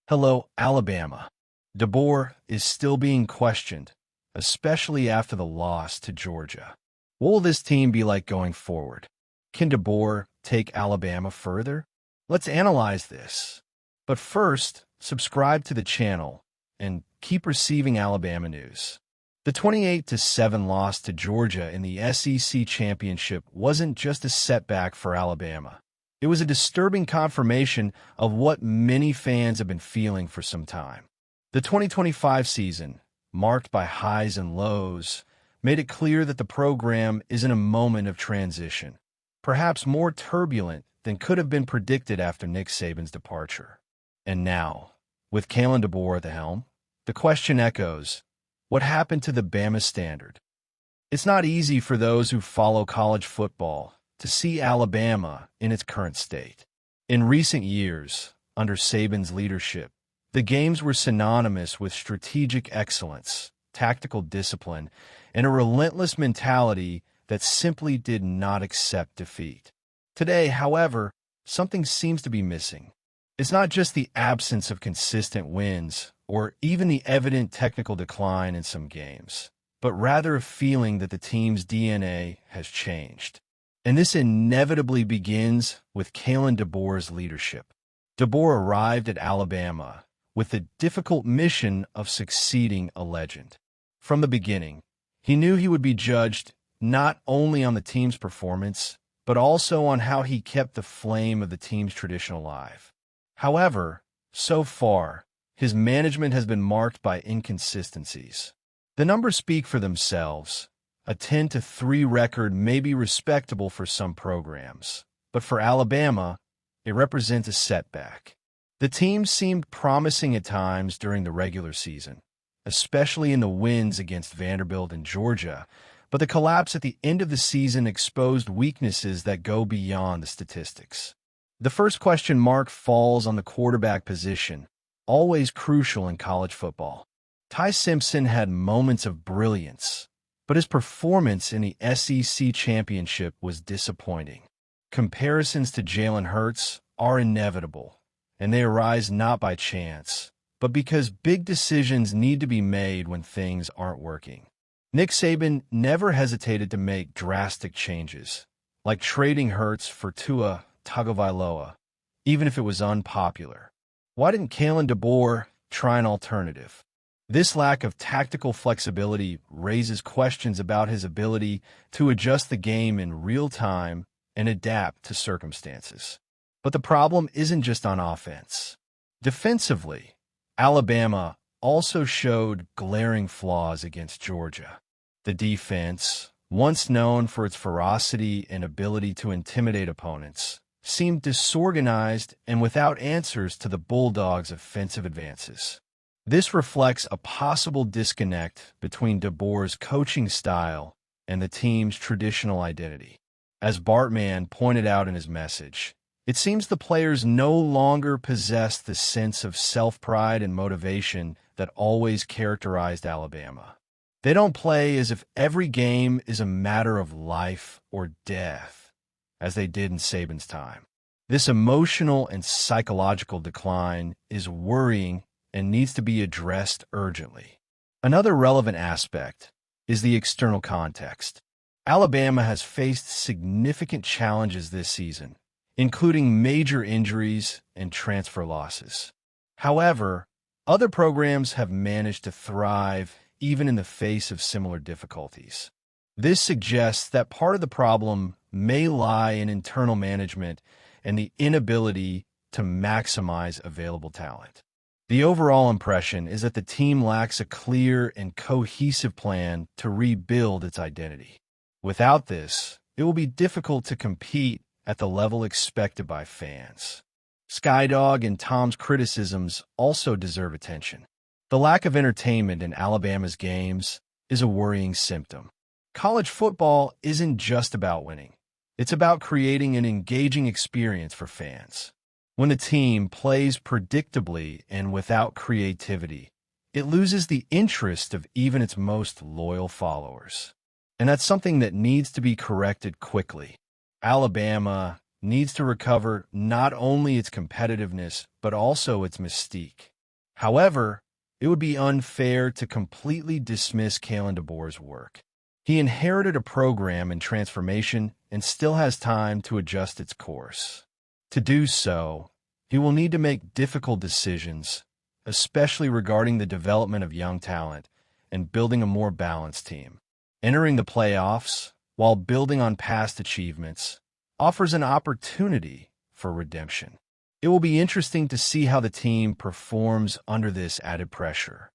Hello, Alabama. DeBoer is still being questioned, especially after the loss to Georgia. What will this team be like going forward? Can DeBoer take Alabama further? Let's analyze this. But first, subscribe to the channel and keep receiving Alabama news. The 28-7 loss to Georgia in the SEC championship wasn't just a setback for Alabama. It was a disturbing confirmation of what many fans have been feeling for some time. The 2025 season, marked by highs and lows, made it clear that the program is in a moment of transition, perhaps more turbulent than could have been predicted after Nick Saban's departure. And now, with Kalen DeBoer at the helm, the question echoes, what happened to the Bama standard? It's not easy for those who follow college football to see Alabama in its current state. In recent years, under Saban's leadership, the games were synonymous with strategic excellence, tactical discipline, and a relentless mentality that simply did not accept defeat. Today, however, something seems to be missing. It's not just the absence of consistent wins or even the evident technical decline in some games, but rather a feeling that the team's DNA has changed. And this inevitably begins with Kalen DeBoer's leadership. DeBoer arrived at Alabama with the difficult mission of succeeding a legend. From the beginning, he knew he would be judged not only on the team's performance, but also on how he kept the flame of the team's tradition alive. However, so far, his management has been marked by inconsistencies. The numbers speak for themselves. A 10-3 record may be respectable for some programs, but for Alabama, it represents a setback. The team seemed promising at times during the regular season, especially in the wins against Vanderbilt and Georgia, but the collapse at the end of the season exposed weaknesses that go beyond the statistics. The first question mark falls on the quarterback position, always crucial in college football. Ty Simpson had moments of brilliance, but his performance in the SEC championship was disappointing. Comparisons to Jalen Hurts are inevitable, and they arise not by chance, but because big decisions need to be made when things aren't working. Nick Saban never hesitated to make drastic changes, like trading Hurts for Tua Tagovailoa, even if it was unpopular. Why didn't Kalen DeBoer try an alternative? This lack of tactical flexibility raises questions about his ability to adjust the game in real time and adapt to circumstances. But the problem isn't just on offense. Defensively, Alabama also showed glaring flaws against Georgia. The defense, once known for its ferocity and ability to intimidate opponents, seemed disorganized and without answers to the Bulldogs' offensive advances. This reflects a possible disconnect between DeBoer's coaching style and the team's traditional identity. As Bartman pointed out in his message, it seems the players no longer possess the sense of self-pride and motivation that always characterized Alabama. They don't play as if every game is a matter of life or death, as they did in Saban's time. This emotional and psychological decline is worrying and needs to be addressed urgently. Another relevant aspect is the external context. Alabama has faced significant challenges this season, including major injuries and transfer losses. However, other programs have managed to thrive even in the face of similar difficulties. This suggests that part of the problem may lie in internal management and the inability to maximize available talent. The overall impression is that the team lacks a clear and cohesive plan to rebuild its identity. Without this, it will be difficult to compete at the level expected by fans. Skydog and Tom's criticisms also deserve attention. The lack of entertainment in Alabama's games is a worrying symptom. College football isn't just about winning. It's about creating an engaging experience for fans. When the team plays predictably and without creativity, it loses the interest of even its most loyal followers. And that's something that needs to be corrected quickly. Alabama needs to recover not only its competitiveness, but also its mystique. However, it would be unfair to completely dismiss Kalen DeBoer's work. He inherited a program in transformation and still has time to adjust its course. To do so, he will need to make difficult decisions, especially regarding the development of young talent and building a more balanced team. Entering the playoffs, while building on past achievements, offers an opportunity for redemption. It will be interesting to see how the team performs under this added pressure.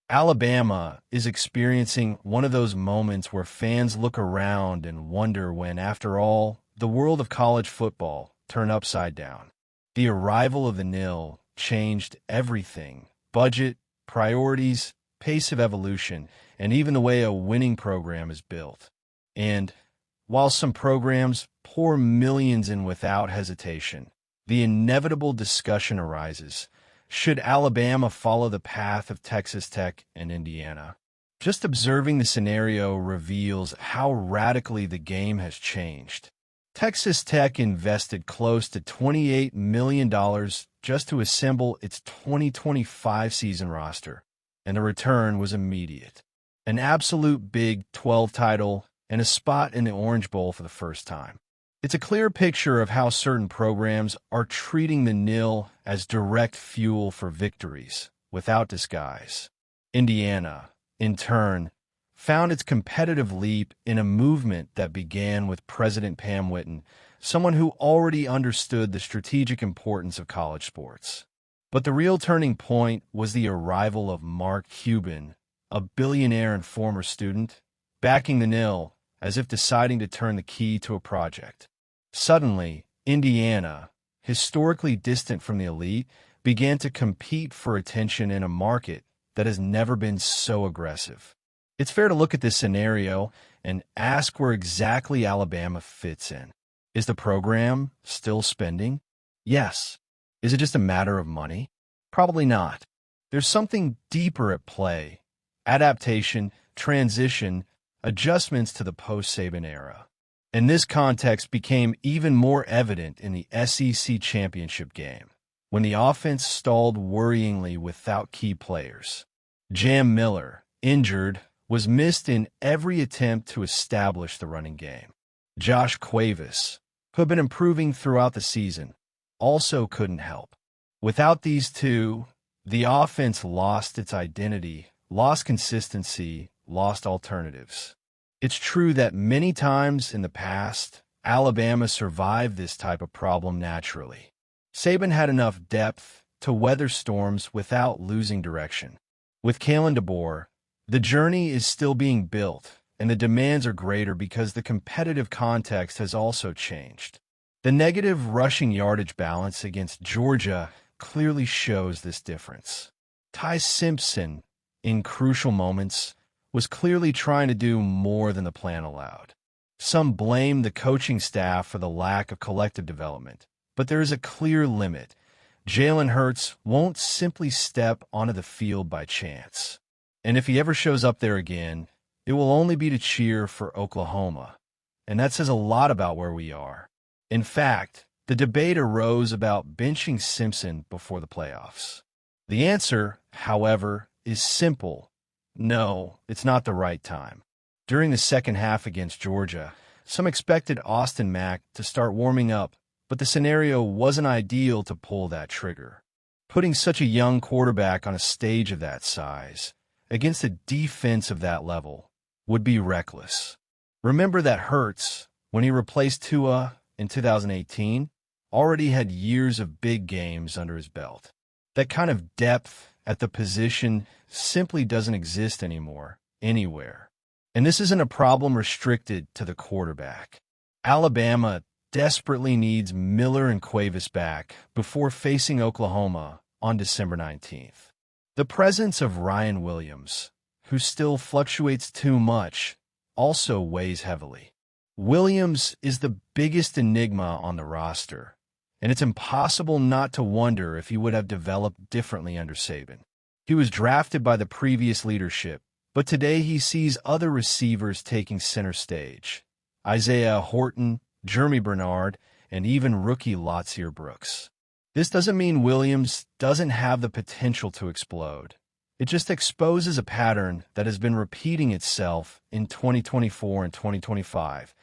Alabama is experiencing one of those moments where fans look around and wonder when, after all, the world of college football turned upside down. The arrival of the NIL changed everything: budget, priorities, pace of evolution, and even the way a winning program is built. And while some programs pour millions in without hesitation, the inevitable discussion arises: should Alabama follow the path of Texas Tech and Indiana? Just observing the scenario reveals how radically the game has changed. Texas Tech invested close to $28 million just to assemble its 2025 season roster, and the return was immediate. An absolute Big 12 title and a spot in the Orange Bowl for the first time. It's a clear picture of how certain programs are treating the NIL as direct fuel for victories, without disguise. Indiana, in turn, found its competitive leap in a movement that began with President Pam Whitten, someone who already understood the strategic importance of college sports. But the real turning point was the arrival of Mark Cuban, a billionaire and former student, backing the NIL as if deciding to turn the key to a project. Suddenly, Indiana, historically distant from the elite, began to compete for attention in a market that has never been so aggressive. It's fair to look at this scenario and ask where exactly Alabama fits in. Is the program still spending? Yes. Is it just a matter of money? Probably not. There's something deeper at play: adaptation, transition, adjustments to the post-Saban era. And this context became even more evident in the SEC championship game, when the offense stalled worryingly without key players. Jam Miller, injured, was missed in every attempt to establish the running game. Josh Cuevas, who had been improving throughout the season, also couldn't help. Without these two, the offense lost its identity, lost consistency, lost alternatives. It's true that many times in the past, Alabama survived this type of problem naturally. Saban had enough depth to weather storms without losing direction. With Kalen DeBoer, the journey is still being built, and the demands are greater because the competitive context has also changed. The negative rushing yardage balance against Georgia clearly shows this difference. Ty Simpson, in crucial moments, was clearly trying to do more than the plan allowed. Some blame the coaching staff for the lack of collective development, but there is a clear limit. Jalen Hurts won't simply step onto the field by chance. And if he ever shows up there again, it will only be to cheer for Oklahoma. And that says a lot about where we are. In fact, the debate arose about benching Simpson before the playoffs. The answer, however, is simple. No, it's not the right time. During the second half against Georgia, some expected Austin Mack to start warming up, but the scenario wasn't ideal to pull that trigger. Putting such a young quarterback on a stage of that size, against a defense of that level, would be reckless. Remember that Hurts, when he replaced Tua in 2018, already had years of big games under his belt. That kind of depth at the position simply doesn't exist anymore, anywhere. And this isn't a problem restricted to the quarterback. Alabama desperately needs Miller and Cuevas back before facing Oklahoma on December 19th. The presence of Ryan Williams, who still fluctuates too much, also weighs heavily. Williams is the biggest enigma on the roster, and it's impossible not to wonder if he would have developed differently under Saban. He was drafted by the previous leadership, but today he sees other receivers taking center stage: Isaiah Horton, Jeremy Bernard, and even rookie Latsier Brooks. This doesn't mean Williams doesn't have the potential to explode. It just exposes a pattern that has been repeating itself in 2024 and 2025.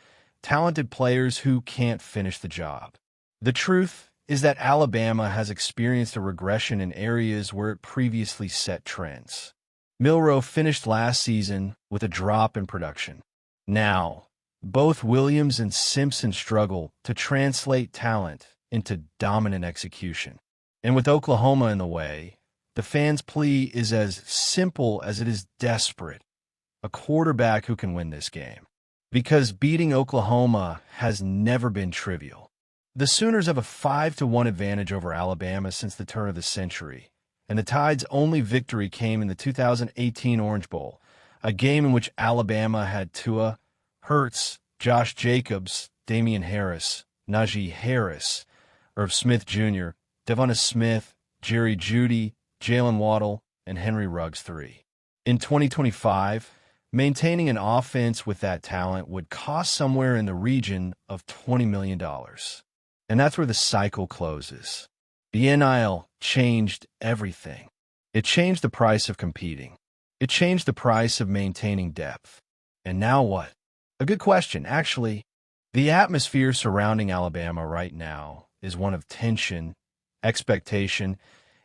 Talented players who can't finish the job. The truth is that Alabama has experienced a regression in areas where it previously set trends. Milroe finished last season with a drop in production. Now, both Williams and Simpson struggle to translate talent into dominant execution. And with Oklahoma in the way, the fans' plea is as simple as it is desperate: a quarterback who can win this game. Because beating Oklahoma has never been trivial. The Sooners have a 5-1 advantage over Alabama since the turn of the century, and the Tide's only victory came in the 2018 Orange Bowl, a game in which Alabama had Tua, Hurts, Josh Jacobs, Damian Harris, Najee Harris, Irv Smith Jr., Devonta Smith, Jerry Jeudy, Jalen Waddle, and Henry Ruggs III. In 2025, maintaining an offense with that talent would cost somewhere in the region of $20 million. And that's where the cycle closes. The NIL changed everything. It changed the price of competing. It changed the price of maintaining depth. And now what? A good question, actually. The atmosphere surrounding Alabama right now is one of tension, expectation,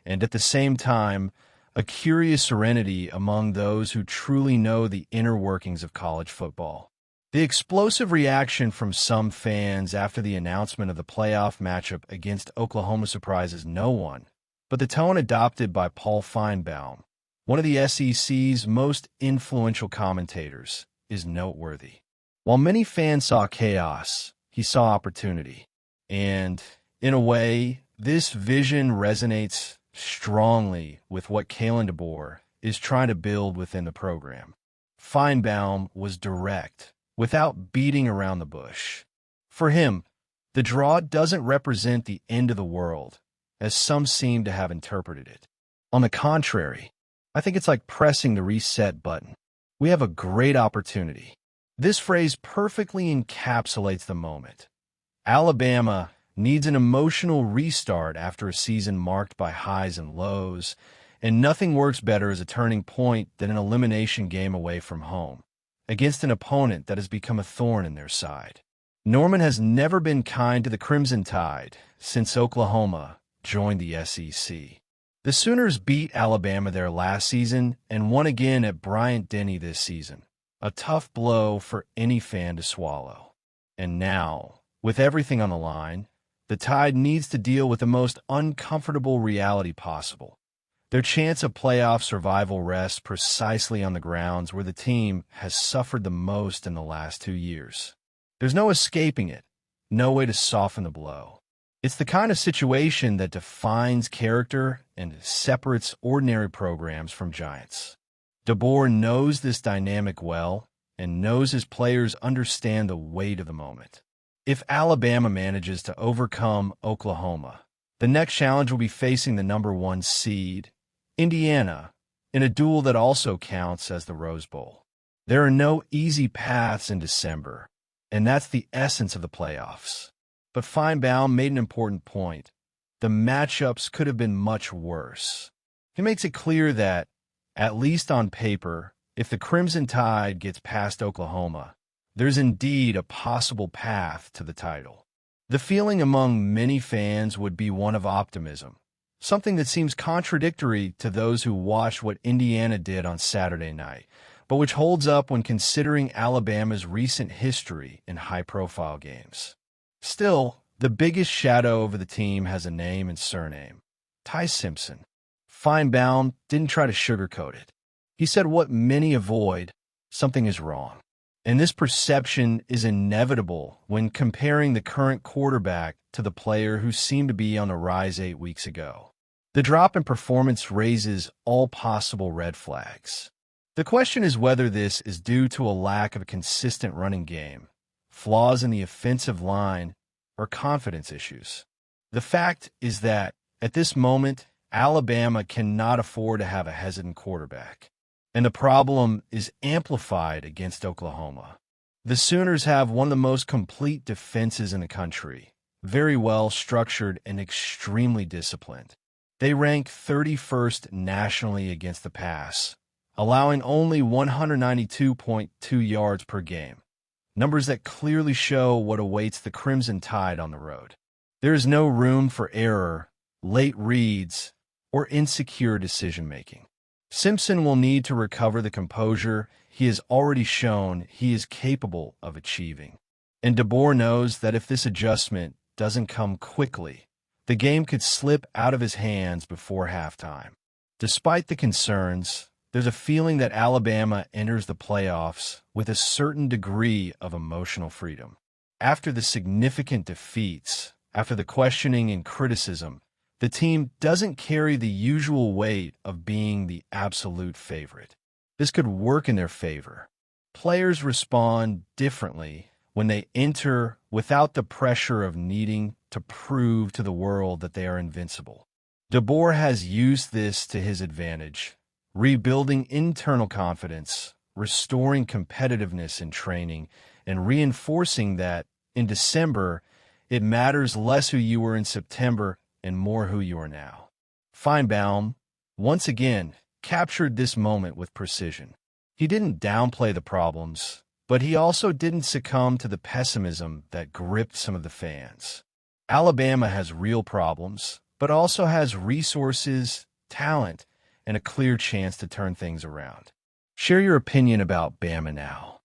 and at the same time, a curious serenity among those who truly know the inner workings of college football. The explosive reaction from some fans after the announcement of the playoff matchup against Oklahoma surprises no one, but the tone adopted by Paul Feinbaum, one of the SEC's most influential commentators, is noteworthy. While many fans saw chaos, he saw opportunity. And, in a way, this vision resonates strongly with what Kalen DeBoer is trying to build within the program. Feinbaum was direct, without beating around the bush. For him, the draw doesn't represent the end of the world, as some seem to have interpreted it. On the contrary, I think it's like pressing the reset button. We have a great opportunity. This phrase perfectly encapsulates the moment. Alabama needs an emotional restart after a season marked by highs and lows, and nothing works better as a turning point than an elimination game away from home, against an opponent that has become a thorn in their side. Norman has never been kind to the Crimson Tide since Oklahoma joined the SEC. The Sooners beat Alabama there last season and won again at Bryant-Denny this season, a tough blow for any fan to swallow. And now, with everything on the line, the Tide needs to deal with the most uncomfortable reality possible. Their chance of playoff survival rests precisely on the grounds where the team has suffered the most in the last 2 years. There's no escaping it, no way to soften the blow. It's the kind of situation that defines character and separates ordinary programs from giants. DeBoer knows this dynamic well and knows his players understand the weight of the moment. If Alabama manages to overcome Oklahoma, the next challenge will be facing the number 1 seed, Indiana, in a duel that also counts as the Rose Bowl. There are no easy paths in December, and that's the essence of the playoffs. But Feinbaum made an important point. The matchups could have been much worse. He makes it clear that, at least on paper, if the Crimson Tide gets past Oklahoma, there's indeed a possible path to the title. The feeling among many fans would be one of optimism, something that seems contradictory to those who watched what Indiana did on Saturday night, but which holds up when considering Alabama's recent history in high-profile games. Still, the biggest shadow over the team has a name and surname: Ty Simpson. Feinbaum didn't try to sugarcoat it. He said what many avoid: something is wrong. And this perception is inevitable when comparing the current quarterback to the player who seemed to be on the rise 8 weeks ago. The drop in performance raises all possible red flags. The question is whether this is due to a lack of a consistent running game, flaws in the offensive line, or confidence issues. The fact is that, at this moment, Alabama cannot afford to have a hesitant quarterback. And the problem is amplified against Oklahoma. The Sooners have one of the most complete defenses in the country, very well structured and extremely disciplined. They rank 31st nationally against the pass, allowing only 192.2 yards per game, numbers that clearly show what awaits the Crimson Tide on the road. There is no room for error, late reads, or insecure decision-making. Simpson will need to recover the composure he has already shown he is capable of achieving. And DeBoer knows that if this adjustment doesn't come quickly, the game could slip out of his hands before halftime. Despite the concerns, there's a feeling that Alabama enters the playoffs with a certain degree of emotional freedom. After the significant defeats, after the questioning and criticism, the team doesn't carry the usual weight of being the absolute favorite. This could work in their favor. Players respond differently when they enter without the pressure of needing to prove to the world that they are invincible. DeBoer has used this to his advantage, rebuilding internal confidence, restoring competitiveness in training, and reinforcing that, in December, it matters less who you were in September and more who you are now. Feinbaum, once again, captured this moment with precision. He didn't downplay the problems, but he also didn't succumb to the pessimism that gripped some of the fans. Alabama has real problems, but also has resources, talent, and a clear chance to turn things around. Share your opinion about Bama now.